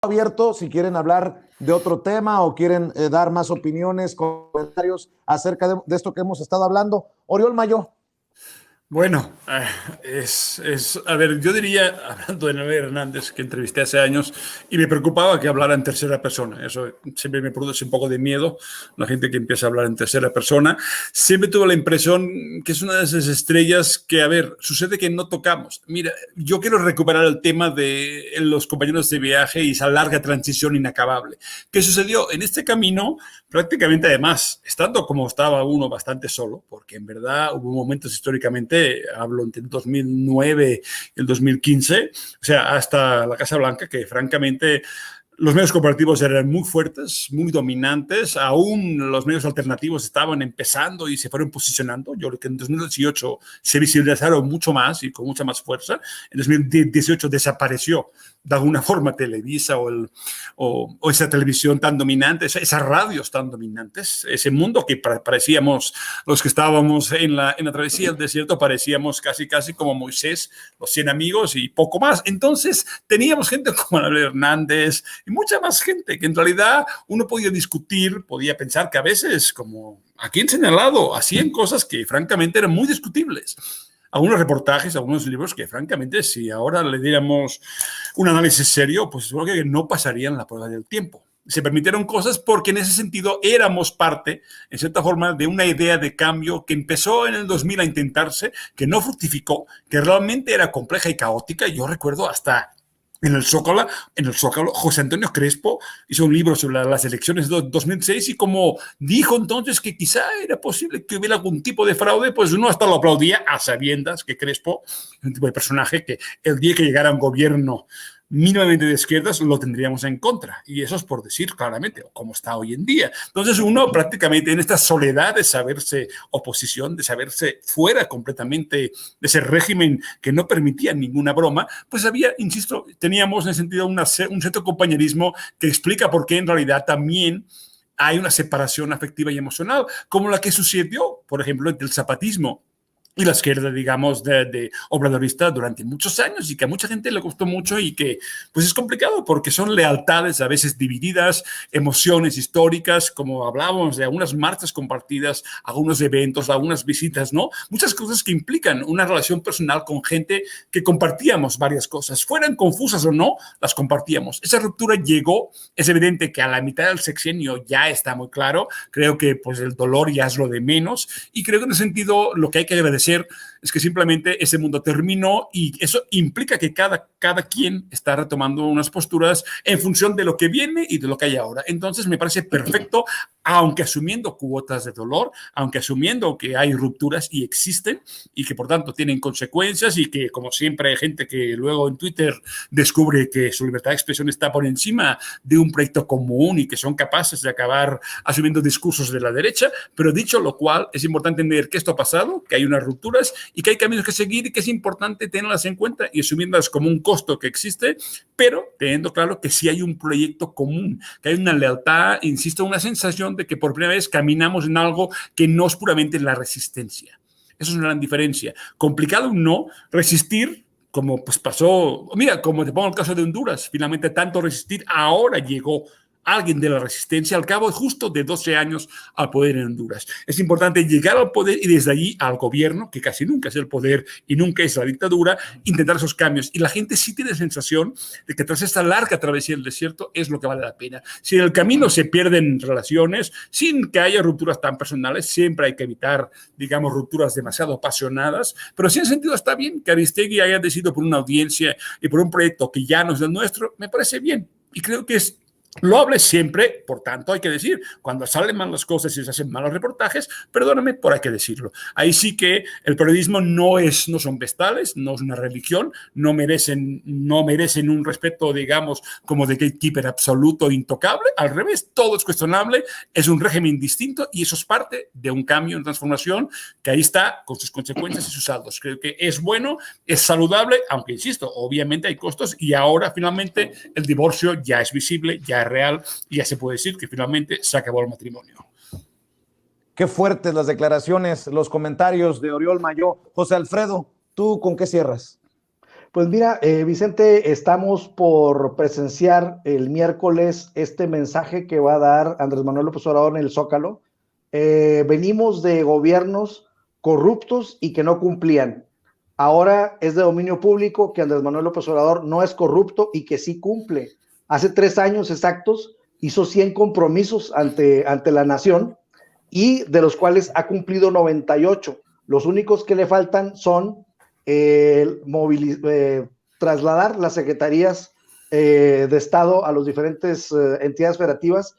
abierto si quieren hablar de otro tema o quieren dar más opiniones, comentarios acerca de esto que hemos estado hablando. Oriol Mayo. Bueno, a ver, yo diría, hablando de Noé Hernández, que entrevisté hace años, y me preocupaba que hablara en tercera persona. Eso siempre me produce un poco de miedo, la gente que empieza a hablar en tercera persona. Siempre tuve la impresión que es una de esas estrellas que, a ver, sucede que no tocamos. Mira, yo quiero recuperar el tema de los compañeros de viaje y esa larga transición inacabable. ¿Qué sucedió? En este camino, prácticamente además, estando como estaba uno bastante solo, porque en verdad hubo momentos históricamente, hablo entre el 2009 y el 2015, o sea, hasta la Casa Blanca, que francamente los medios cooperativos eran muy fuertes, muy dominantes, aún los medios alternativos estaban empezando y se fueron posicionando. Yo creo que en 2018 se visibilizaron mucho más y con mucha más fuerza. En 2018 desapareció de alguna forma Televisa o esa televisión tan dominante, esas radios tan dominantes, ese mundo que parecíamos, los que estábamos en la travesía del desierto, parecíamos casi como Moisés, los 100 amigos y poco más. Entonces teníamos gente como Manuel Hernández y mucha más gente que en realidad uno podía discutir, podía pensar que a veces, como aquí en señalado, hacían cosas que francamente eran muy discutibles. Algunos reportajes, algunos libros que francamente si ahora le diéramos un análisis serio, pues creo que no pasarían la prueba del tiempo. Se permitieron cosas porque en ese sentido éramos parte, en cierta forma, de una idea de cambio que empezó en el 2000 a intentarse, que no fructificó, que realmente era compleja y caótica. Yo recuerdo hasta en el Zócalo, José Antonio Crespo hizo un libro sobre las elecciones de 2006 y como dijo entonces que quizá era posible que hubiera algún tipo de fraude, pues uno hasta lo aplaudía a sabiendas que Crespo es un tipo de personaje que el día que llegara un gobierno mínimamente de izquierdas lo tendríamos en contra. Y eso es por decir claramente cómo está hoy en día. Entonces uno prácticamente en esta soledad de saberse oposición, de saberse fuera completamente de ese régimen que no permitía ninguna broma, pues había, insisto, teníamos en ese sentido un cierto compañerismo que explica por qué en realidad también hay una separación afectiva y emocional, como la que sucedió, por ejemplo, entre el zapatismo y la izquierda, digamos, de obradorista durante muchos años y que a mucha gente le gustó mucho y que pues es complicado porque son lealtades a veces divididas, emociones históricas, como hablábamos de algunas marchas compartidas, algunos eventos, algunas visitas, ¿no? Muchas cosas que implican una relación personal con gente que compartíamos varias cosas, fueran confusas o no, las compartíamos. Esa ruptura llegó, es evidente que a la mitad del sexenio ya está muy claro, creo que pues el dolor ya es lo de menos y creo que en ese sentido lo que hay que agradecer es que simplemente ese mundo terminó y eso implica que cada quien está retomando unas posturas en función de lo que viene y de lo que hay ahora. Entonces me parece perfecto, aunque asumiendo cuotas de dolor, aunque asumiendo que hay rupturas y existen y que por tanto tienen consecuencias y que como siempre hay gente que luego en Twitter descubre que su libertad de expresión está por encima de un proyecto común y que son capaces de acabar asumiendo discursos de la derecha, pero dicho lo cual es importante entender que esto ha pasado, que hay unas rupturas y que hay caminos que seguir y que es importante tenerlas en cuenta y asumiéndolas como un costo que existe, pero teniendo claro que sí hay un proyecto común, que hay una lealtad, insisto, una sensación de que por primera vez caminamos en algo que no es puramente la resistencia. Eso es una gran diferencia. Complicado no, resistir como pues pasó, mira, como te pongo el caso de Honduras, finalmente tanto resistir, ahora llegó alguien de la resistencia al cabo justo de 12 años al poder en Honduras. Es importante llegar al poder y desde allí al gobierno, que casi nunca es el poder y nunca es la dictadura, intentar esos cambios. Y la gente sí tiene la sensación de que tras esta larga travesía del desierto es lo que vale la pena. Si en el camino se pierden relaciones, sin que haya rupturas tan personales, siempre hay que evitar, digamos, rupturas demasiado apasionadas, pero si en sentido está bien que Aristegui haya decidido por una audiencia y por un proyecto que ya no es el nuestro, me parece bien. Y creo que es loable siempre, por tanto, hay que decir, cuando salen mal las cosas y se hacen malos reportajes, perdóname, pero hay que decirlo. Ahí sí que el periodismo no son vestales, no es una religión, no merecen un respeto, digamos, como de gatekeeper absoluto, intocable. Al revés, todo es cuestionable, es un régimen distinto y eso es parte de un cambio, una transformación que ahí está con sus consecuencias y sus saldos. Creo que es bueno, es saludable, aunque insisto, obviamente hay costos y ahora finalmente el divorcio ya es visible, ya es real y ya se puede decir que finalmente se acabó el matrimonio. Qué fuertes las declaraciones, los comentarios de Oriol Mayo. José Alfredo, ¿tú con qué cierras? Pues mira, Vicente, estamos por presenciar el miércoles este mensaje que va a dar Andrés Manuel López Obrador en el Zócalo. Venimos de gobiernos corruptos y que no cumplían. Ahora es de dominio público que Andrés Manuel López Obrador no es corrupto y que sí cumple. Hace 3 años exactos hizo 100 compromisos ante la nación y de los cuales ha cumplido 98. Los únicos que le faltan son trasladar las secretarías de Estado a las diferentes entidades federativas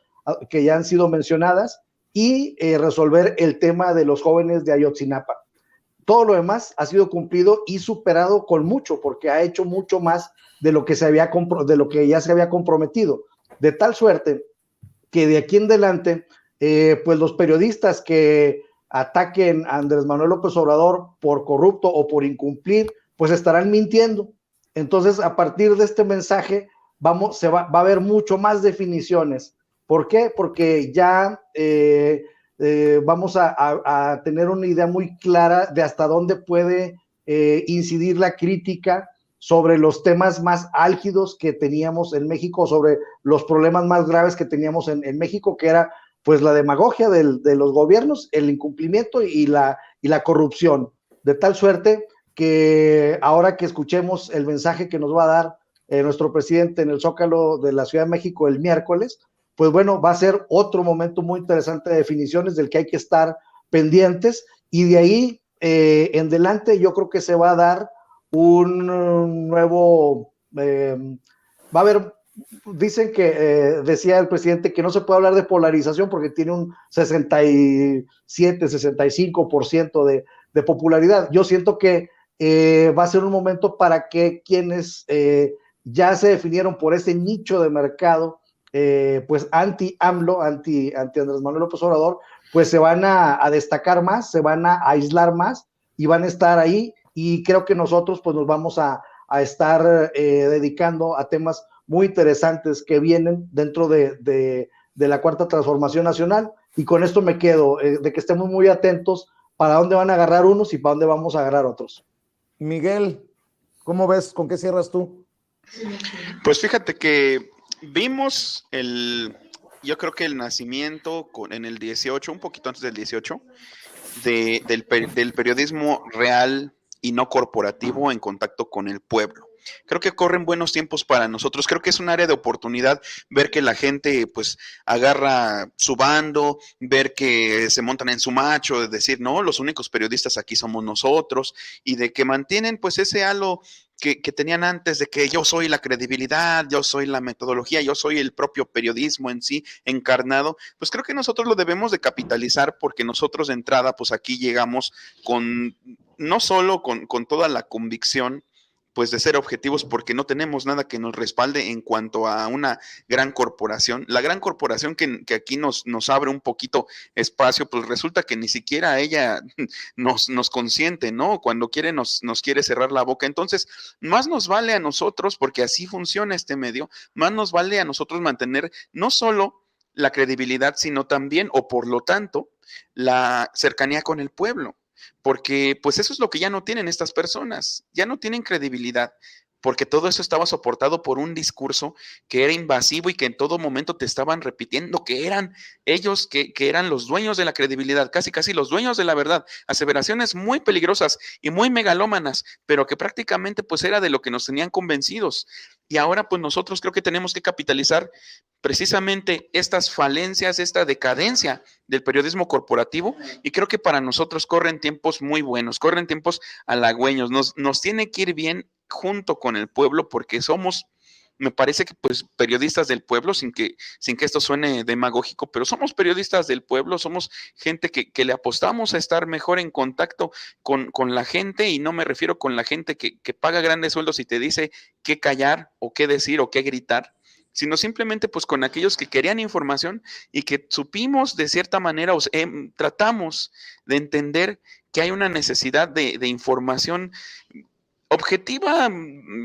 que ya han sido mencionadas y resolver el tema de los jóvenes de Ayotzinapa. Todo lo demás ha sido cumplido y superado con mucho, porque ha hecho mucho más de lo que ya se había comprometido, de tal suerte que de aquí en adelante, pues los periodistas que ataquen a Andrés Manuel López Obrador por corrupto o por incumplir, pues estarán mintiendo. Entonces, a partir de este mensaje, va a haber mucho más definiciones. ¿Por qué? Porque ya vamos a tener una idea muy clara de hasta dónde puede incidir la crítica sobre los temas más álgidos que teníamos en México, sobre los problemas más graves que teníamos en México, que era pues la demagogia de los gobiernos, el incumplimiento y la corrupción, de tal suerte que ahora que escuchemos el mensaje que nos va a dar nuestro presidente en el Zócalo de la Ciudad de México el miércoles, pues bueno, va a ser otro momento muy interesante de definiciones del que hay que estar pendientes, y de ahí en adelante yo creo que se va a dar un nuevo, va a haber, dicen que decía el presidente que no se puede hablar de polarización porque tiene un 67, 65% de popularidad. Yo siento que va a ser un momento para que quienes ya se definieron por ese nicho de mercado, pues anti-AMLO, anti Andrés Manuel López Obrador, pues se van a destacar más, se van a aislar más y van a estar ahí, y creo que nosotros pues nos vamos a estar dedicando a temas muy interesantes que vienen dentro de la Cuarta Transformación Nacional, y con esto me quedo, de que estemos muy atentos para dónde van a agarrar unos y para dónde vamos a agarrar otros. Miguel, ¿cómo ves? ¿Con qué cierras tú? Pues fíjate que vimos yo creo que el nacimiento en el 18, un poquito antes del 18, del periodismo real y no corporativo en contacto con el pueblo. Creo que corren buenos tiempos para nosotros. Creo que es un área de oportunidad ver que la gente pues agarra su bando, ver que se montan en su macho, de decir, no, los únicos periodistas aquí somos nosotros, y de que mantienen pues ese halo que tenían antes, de que yo soy la credibilidad, yo soy la metodología, yo soy el propio periodismo en sí encarnado. Pues creo que nosotros lo debemos de capitalizar, porque nosotros de entrada pues aquí llegamos no solo con toda la convicción pues de ser objetivos, porque no tenemos nada que nos respalde en cuanto a una gran corporación. La gran corporación que aquí nos abre un poquito espacio, pues resulta que ni siquiera ella nos consiente, ¿no? Cuando quiere nos quiere cerrar la boca. Entonces, más nos vale a nosotros, porque así funciona este medio, más nos vale a nosotros mantener no solo la credibilidad, sino también, o por lo tanto, la cercanía con el pueblo. Porque pues eso es lo que ya no tienen estas personas, ya no tienen credibilidad, porque todo eso estaba soportado por un discurso que era invasivo y que en todo momento te estaban repitiendo que eran ellos, que eran los dueños de la credibilidad, casi los dueños de la verdad, aseveraciones muy peligrosas y muy megalómanas, pero que prácticamente pues era de lo que nos tenían convencidos. Y ahora pues nosotros creo que tenemos que capitalizar precisamente estas falencias, esta decadencia del periodismo corporativo, y creo que para nosotros corren tiempos muy buenos, corren tiempos halagüeños, nos tiene que ir bien junto con el pueblo, porque somos, me parece que pues periodistas del pueblo, sin que esto suene demagógico, pero somos periodistas del pueblo, somos gente que le apostamos a estar mejor en contacto con la gente, y no me refiero con la gente que paga grandes sueldos y te dice qué callar o qué decir o qué gritar, sino simplemente pues con aquellos que querían información y que supimos de cierta manera, tratamos de entender que hay una necesidad de información objetiva,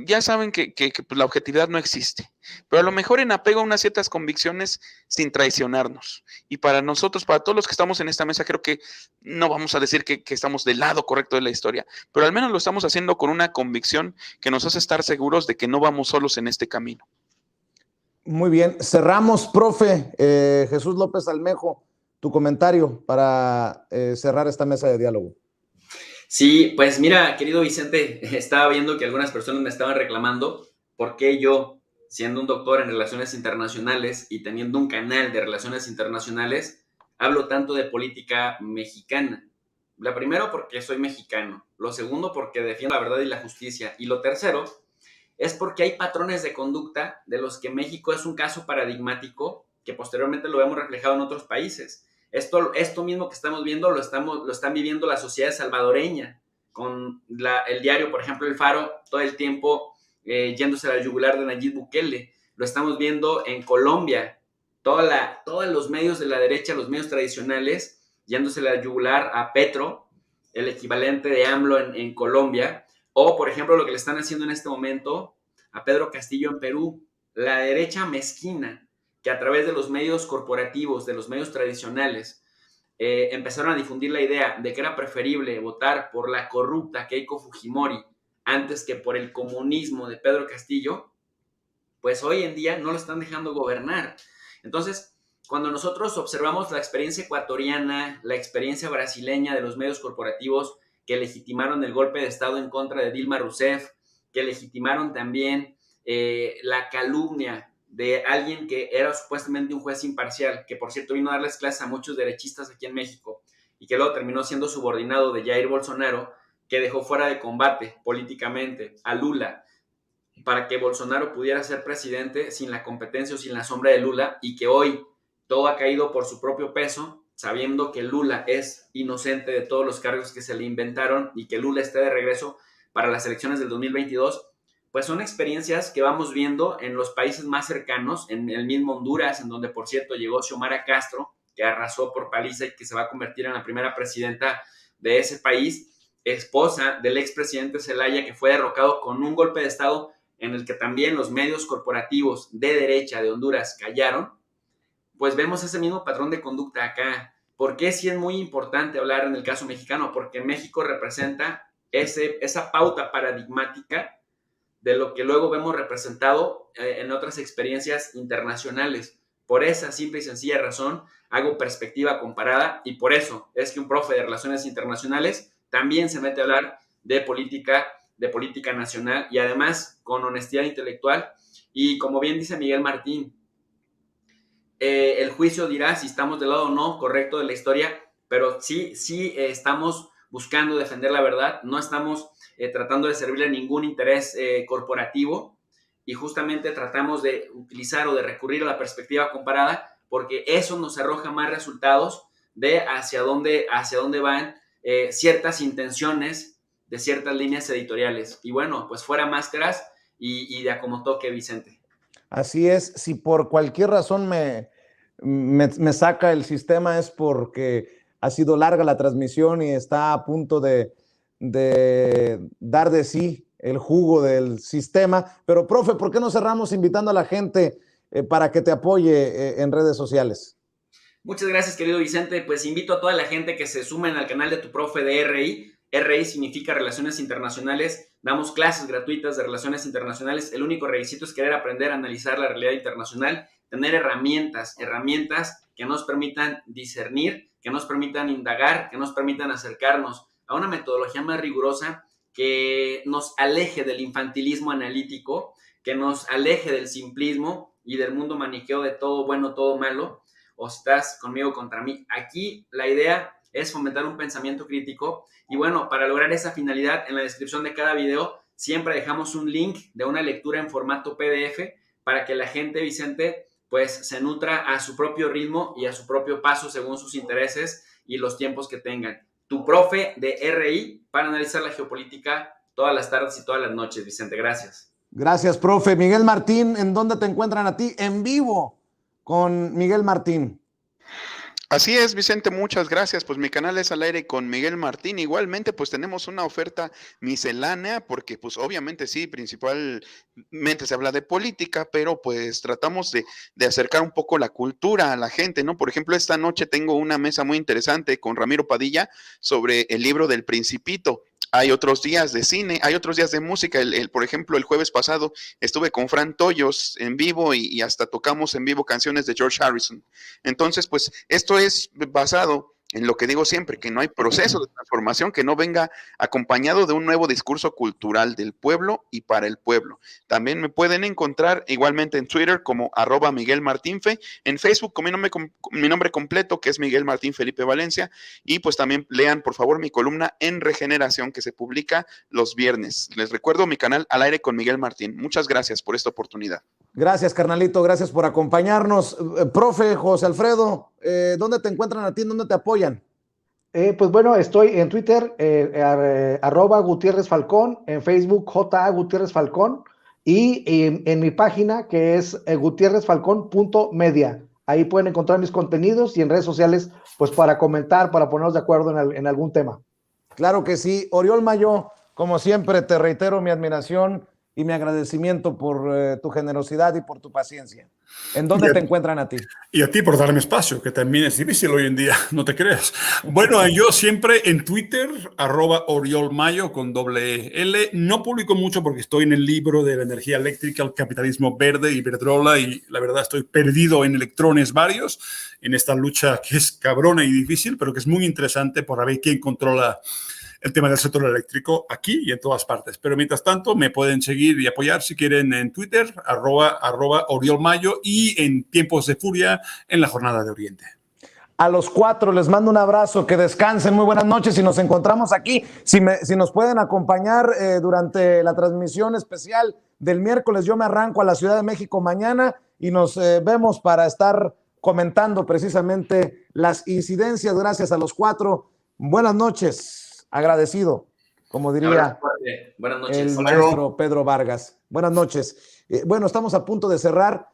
ya saben que pues, la objetividad no existe, pero a lo mejor en apego a unas ciertas convicciones sin traicionarnos. Y para nosotros, para todos los que estamos en esta mesa, creo que no vamos a decir que estamos del lado correcto de la historia, pero al menos lo estamos haciendo con una convicción que nos hace estar seguros de que no vamos solos en este camino. Muy bien, cerramos, profe. Jesús López Almejo, tu comentario para cerrar esta mesa de diálogo. Sí, pues mira, querido Vicente, estaba viendo que algunas personas me estaban reclamando por qué yo, siendo un doctor en relaciones internacionales y teniendo un canal de relaciones internacionales, hablo tanto de política mexicana. La primero, porque soy mexicano. Lo segundo, porque defiendo la verdad y la justicia. Y lo tercero, es porque hay patrones de conducta de los que México es un caso paradigmático que posteriormente lo vemos reflejado en otros países. Esto mismo que estamos viendo lo están viviendo la sociedad salvadoreña, con el diario, por ejemplo, El Faro, todo el tiempo yéndose a la yugular de Nayib Bukele. Lo estamos viendo en Colombia, todos los medios de la derecha, los medios tradicionales, yéndose a la yugular a Petro, el equivalente de AMLO en Colombia, o, por ejemplo, lo que le están haciendo en este momento a Pedro Castillo en Perú, la derecha mezquina, que a través de los medios corporativos, de los medios tradicionales, empezaron a difundir la idea de que era preferible votar por la corrupta Keiko Fujimori antes que por el comunismo de Pedro Castillo, pues hoy en día no lo están dejando gobernar. Entonces, cuando nosotros observamos la experiencia ecuatoriana, la experiencia brasileña de los medios corporativos que legitimaron el golpe de Estado en contra de Dilma Rousseff, que legitimaron también la calumnia de alguien que era supuestamente un juez imparcial, que por cierto vino a darles clases a muchos derechistas aquí en México y que luego terminó siendo subordinado de Jair Bolsonaro, que dejó fuera de combate políticamente a Lula para que Bolsonaro pudiera ser presidente sin la competencia o sin la sombra de Lula, y que hoy todo ha caído por su propio peso, sabiendo que Lula es inocente de todos los cargos que se le inventaron y que Lula esté de regreso para las elecciones del 2022, pues son experiencias que vamos viendo en los países más cercanos, en el mismo Honduras, en donde, por cierto, llegó Xiomara Castro, que arrasó por paliza y que se va a convertir en la primera presidenta de ese país, esposa del expresidente Zelaya, que fue derrocado con un golpe de Estado en el que también los medios corporativos de derecha de Honduras callaron. Pues vemos ese mismo patrón de conducta acá. ¿Por qué sí es muy importante hablar en el caso mexicano? Porque México representa esa pauta paradigmática de lo que luego vemos representado en otras experiencias internacionales. Por esa simple y sencilla razón hago perspectiva comparada, y por eso es que un profe de Relaciones Internacionales también se mete a hablar de política nacional, y además con honestidad intelectual. Y como bien dice Miguel Martín, el juicio dirá si estamos del lado o no correcto de la historia, pero sí estamos buscando defender la verdad, no estamos tratando de servirle a ningún interés corporativo, y justamente tratamos de utilizar o de recurrir a la perspectiva comparada, porque eso nos arroja más resultados de hacia dónde van ciertas intenciones de ciertas líneas editoriales. Y bueno, pues fuera máscaras y de a como toque, Vicente. Así es, si por cualquier razón me saca el sistema es porque ha sido larga la transmisión y está a punto de dar de sí el jugo del sistema. Pero, profe, ¿por qué no cerramos invitando a la gente para que te apoye en redes sociales? Muchas gracias, querido Vicente. Pues invito a toda la gente que se sumen al canal de tu profe de RI. RI significa Relaciones Internacionales. Damos clases gratuitas de Relaciones Internacionales. El único requisito es querer aprender a analizar la realidad internacional, tener herramientas que nos permitan discernir, que nos permitan indagar, que nos permitan acercarnos a una metodología más rigurosa, que nos aleje del infantilismo analítico, que nos aleje del simplismo y del mundo maniqueo de todo bueno, todo malo, o estás conmigo contra mí. Aquí la idea es fomentar un pensamiento crítico, y bueno, para lograr esa finalidad, en la descripción de cada video siempre dejamos un link de una lectura en formato PDF para que la gente, Vicente, pues se nutra a su propio ritmo y a su propio paso según sus intereses y los tiempos que tengan. Tu profe de RI para analizar la geopolítica todas las tardes y todas las noches, Vicente. Gracias. Gracias, profe. Miguel Martín, ¿en dónde te encuentran a ti? En vivo con Miguel Martín. Así es, Vicente, muchas gracias. Pues mi canal es Al Aire con Miguel Martín. Igualmente, pues tenemos una oferta miscelánea, porque pues obviamente sí, principalmente se habla de política, pero pues tratamos de acercar un poco la cultura a la gente, ¿no? Por ejemplo, esta noche tengo una mesa muy interesante con Ramiro Padilla sobre el libro del Principito. Hay otros días de cine, hay otros días de música. Por ejemplo, el jueves pasado estuve con Fran Toyos en vivo y hasta tocamos en vivo canciones de George Harrison. Entonces, pues esto es basado en lo que digo siempre, que no hay proceso de transformación que no venga acompañado de un nuevo discurso cultural del pueblo y para el pueblo. También me pueden encontrar igualmente en Twitter como @MiguelMartinfe, en Facebook con mi nombre completo, que es Miguel Martín Felipe Valencia, y pues también lean por favor mi columna en Regeneración, que se publica los viernes. Les recuerdo mi canal Al Aire con Miguel Martín. Muchas gracias por esta oportunidad. Gracias, carnalito, gracias por acompañarnos. Profe José Alfredo, ¿dónde te encuentran a ti? ¿Dónde te apoyan? Pues bueno, estoy en Twitter, @Gutiérrez Falcón, en Facebook, JA Gutiérrez Falcón, y en mi página, que es gutierrezfalcón.media. Ahí pueden encontrar mis contenidos y en redes sociales, pues para comentar, para ponernos de acuerdo en algún tema. Claro que sí. Oriol Mayo, como siempre, te reitero mi admiración y mi agradecimiento por tu generosidad y por tu paciencia. ¿En dónde te encuentran a ti? Y a ti por darme espacio, que también es difícil hoy en día, no te creas. Bueno, yo siempre en Twitter, @OriolMayo con doble L. No publico mucho porque estoy en el libro de la energía eléctrica, el capitalismo verde, Iberdrola, y la verdad estoy perdido en electrones varios, en esta lucha que es cabrona y difícil, pero que es muy interesante por ver quién controla el tema del sector eléctrico aquí y en todas partes. Pero mientras tanto, me pueden seguir y apoyar si quieren en Twitter, @OriolMayo, y en Tiempos de Furia en la Jornada de Oriente. A los 4 les mando un abrazo, que descansen, muy buenas noches y nos encontramos aquí. Si nos pueden acompañar durante la transmisión especial del miércoles, yo me arranco a la Ciudad de México mañana y nos vemos para estar comentando precisamente las incidencias. Gracias a los 4. Buenas noches. Agradecido, como diría Buenas noches. el maestro Pedro Vargas. Buenas noches. Bueno, estamos a punto de cerrar.